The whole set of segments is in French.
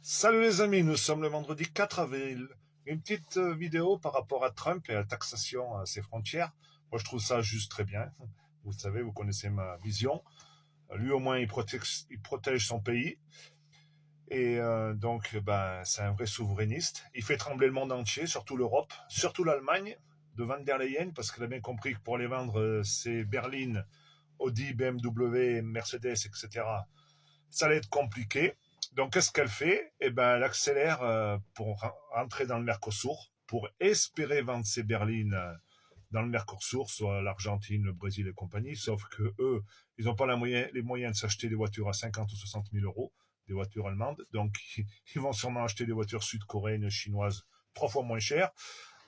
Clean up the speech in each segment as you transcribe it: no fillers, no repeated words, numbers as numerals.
Salut les amis, nous sommes le vendredi 4 avril. Une petite vidéo par rapport à Trump et à la taxation à ses frontières. Moi, je trouve ça juste très bien. Vous savez, vous connaissez ma vision. Lui, au moins, il protège son pays. Et donc, ben, c'est un vrai souverainiste. Il fait trembler le monde entier, surtout l'Europe, surtout l'Allemagne, de Van der Leyen, parce qu'elle a bien compris que pour aller vendre ses berlines, Audi, BMW, Mercedes, etc., ça allait être compliqué. Donc, qu'est-ce qu'elle fait? Eh ben, elle accélère pour rentrer dans le Mercosur, pour espérer vendre ses berlines dans le Mercosur, soit l'Argentine, le Brésil et compagnie. Sauf que eux, ils n'ont pas les moyens de s'acheter des voitures à 50 ou 60 000 euros, des voitures allemandes. Donc, ils vont sûrement acheter des voitures sud-coréennes, chinoises, 3 fois moins chères.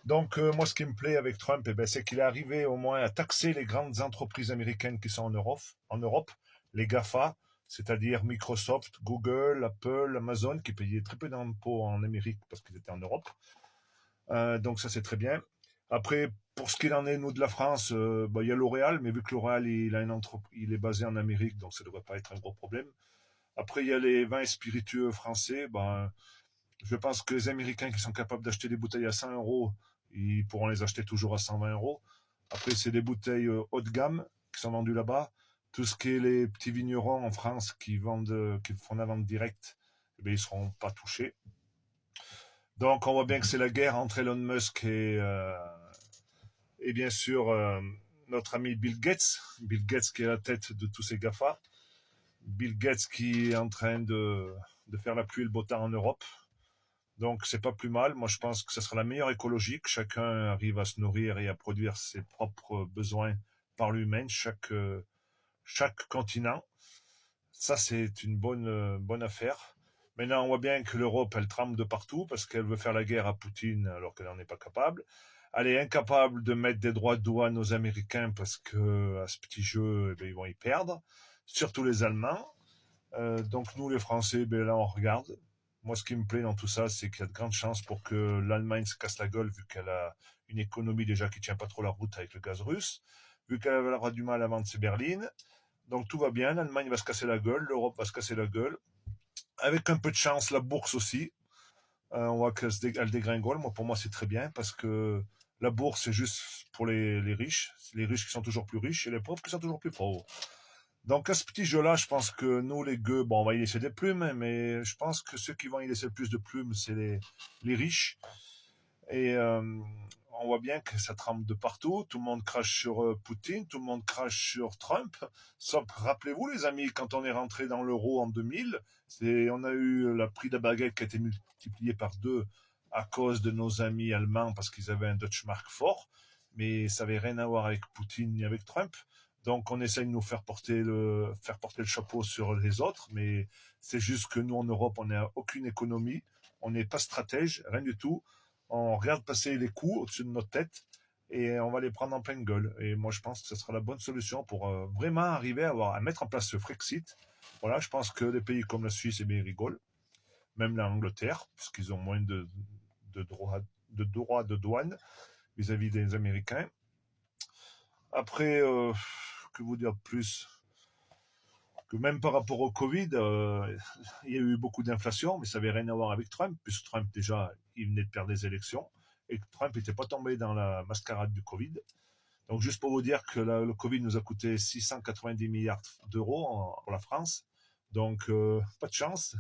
Donc, moi, ce qui me plaît avec Trump, eh ben, c'est qu'il est arrivé au moins à taxer les grandes entreprises américaines qui sont en Europe, les GAFA, c'est-à-dire Microsoft, Google, Apple, Amazon, qui payaient très peu d'impôts en Amérique parce qu'ils étaient en Europe. Donc, ça, c'est très bien. Après, pour ce qu'il en est, nous, de la France, bah, il y a L'Oréal, mais vu que L'Oréal, il est basé en Amérique, donc ça ne devrait pas être un gros problème. Après, il y a les vins et spiritueux français. Ben, je pense que les Américains qui sont capables d'acheter des bouteilles à 100 euros, ils pourront les acheter toujours à 120 euros. Après, c'est des bouteilles haut de gamme qui sont vendues là-bas. Tout ce qui est les petits vignerons en France qui font la vente directe, eh bien, ils ne seront pas touchés. Donc, on voit bien que c'est la guerre entre Elon Musk et bien sûr notre ami Bill Gates. Bill Gates qui est à la tête de tous ces GAFA. Bill Gates qui est en train de faire la pluie et le beau temps en Europe. Donc c'est pas plus mal. Moi je pense que ce sera la meilleure écologie, que chacun arrive à se nourrir et à produire ses propres besoins par lui-même, chaque continent. Ça c'est une bonne affaire. Maintenant on voit bien que l'Europe elle tremble de partout parce qu'elle veut faire la guerre à Poutine alors qu'elle n'en est pas capable. Elle est incapable de mettre des droits de douane aux Américains parce que à ce petit jeu, eh bien, ils vont y perdre. Surtout les Allemands. Donc nous, les Français, ben là, on regarde. Moi, ce qui me plaît dans tout ça, c'est qu'il y a de grandes chances pour que l'Allemagne se casse la gueule, vu qu'elle a une économie déjà qui tient pas trop la route avec le gaz russe, vu qu'elle aura du mal à vendre ses berlines. Donc tout va bien, l'Allemagne va se casser la gueule, l'Europe va se casser la gueule. Avec un peu de chance, la bourse aussi. On voit qu'elle dégringole. Moi, pour moi, c'est très bien, parce que la bourse, c'est juste pour les riches. C'est les riches qui sont toujours plus riches et les pauvres qui sont toujours plus pauvres. Donc à ce petit jeu-là, je pense que nous, les gueux, bon, on va y laisser des plumes, mais je pense que ceux qui vont y laisser le plus de plumes, c'est les riches. Et on voit bien que ça tremble de partout. Tout le monde crache sur Poutine, tout le monde crache sur Trump. Sauf, rappelez-vous, les amis, quand on est rentré dans l'euro en 2000, on a eu le prix de la baguette qui a été multiplié par deux à cause de nos amis allemands parce qu'ils avaient un Deutschmark fort. Mais ça n'avait rien à voir avec Poutine ni avec Trump. Donc on essaye de nous faire porter le chapeau sur les autres, mais c'est juste que nous en Europe, on n'a aucune économie, on n'est pas stratège, rien du tout. On regarde passer les coups au-dessus de notre tête et on va les prendre en pleine gueule. Et moi, je pense que ce sera la bonne solution pour vraiment arriver à mettre en place ce Frexit. Voilà, je pense que des pays comme la Suisse, eh bien, ils rigolent, même l'Angleterre, puisqu'ils ont moins de droits de douane vis-à-vis des Américains. Après, que vous dire de plus? Que même par rapport au Covid, il y a eu beaucoup d'inflation, mais ça n'avait rien à voir avec Trump, puisque Trump, déjà, il venait de perdre les élections, et que Trump n'était pas tombé dans la mascarade du Covid. Donc, juste pour vous dire que le Covid nous a coûté 690 milliards d'euros pour la France. Donc, pas de chance.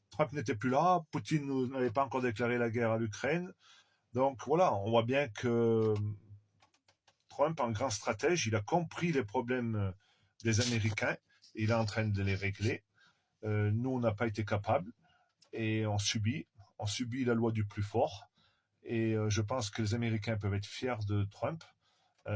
Trump n'était plus là. Poutine n'avait pas encore déclaré la guerre à l'Ukraine. Donc, voilà, on voit bien que Trump, en grand stratège, il a compris les problèmes des Américains. Et il est en train de les régler. Nous, on n'a pas été capable et on subit la loi du plus fort. Et je pense que les Américains peuvent être fiers de Trump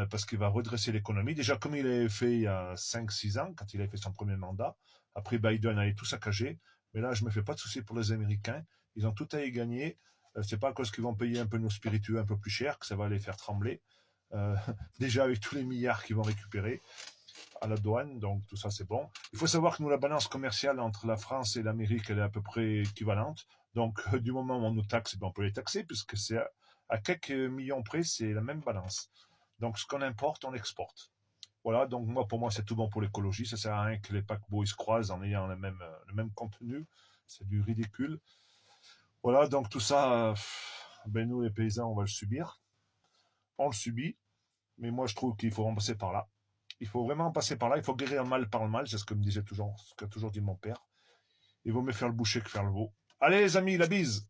parce qu'il va redresser l'économie. Déjà, comme il avait fait il y a 5-6 ans, quand il avait fait son premier mandat. Après, Biden avait tout saccagé. Mais là, je ne me fais pas de soucis pour les Américains. Ils ont tout à y gagner. C'est pas à cause qu'ils vont payer un peu nos spiritueux un peu plus cher que ça va les faire trembler. Euh, Déjà, avec tous les milliards qu'ils vont récupérer à la douane, donc tout ça c'est bon. Il faut savoir que nous, la balance commerciale entre la France et l'Amérique, elle est à peu près équivalente. Donc du moment où on nous taxe, on peut les taxer, puisque c'est à quelques millions près, c'est la même balance. Donc ce qu'on importe, on exporte. Voilà, donc moi, pour moi, c'est tout bon pour l'écologie. Ça sert à rien que les paquebots ils se croisent en ayant le même contenu. C'est du ridicule. Voilà, donc tout ça, ben nous les paysans, on va le subir. On le subit, mais moi je trouve qu'il faut en passer par là. Il faut vraiment en passer par là, il faut guérir un mal par le mal, c'est ce que me disait toujours, ce qu'a toujours dit mon père. Il vaut mieux faire le boucher que faire le veau. Allez les amis, la bise!